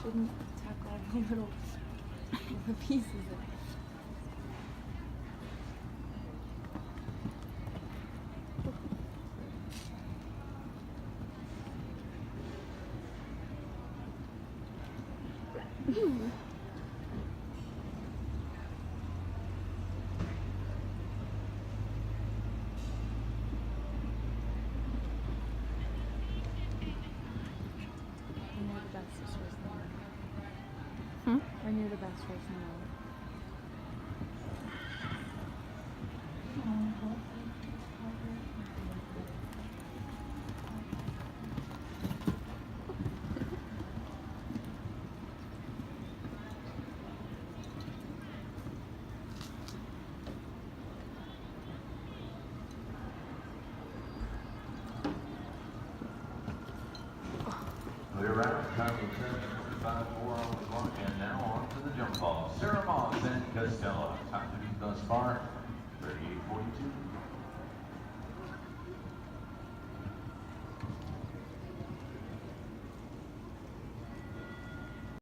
Shouldn't tackle all the little the pieces of I knew the best was no. Clear out, time to 7:45.4 on the clock, and now on to the jump ball. Sarah Moss and Costello. Time to beat thus far, 38:42.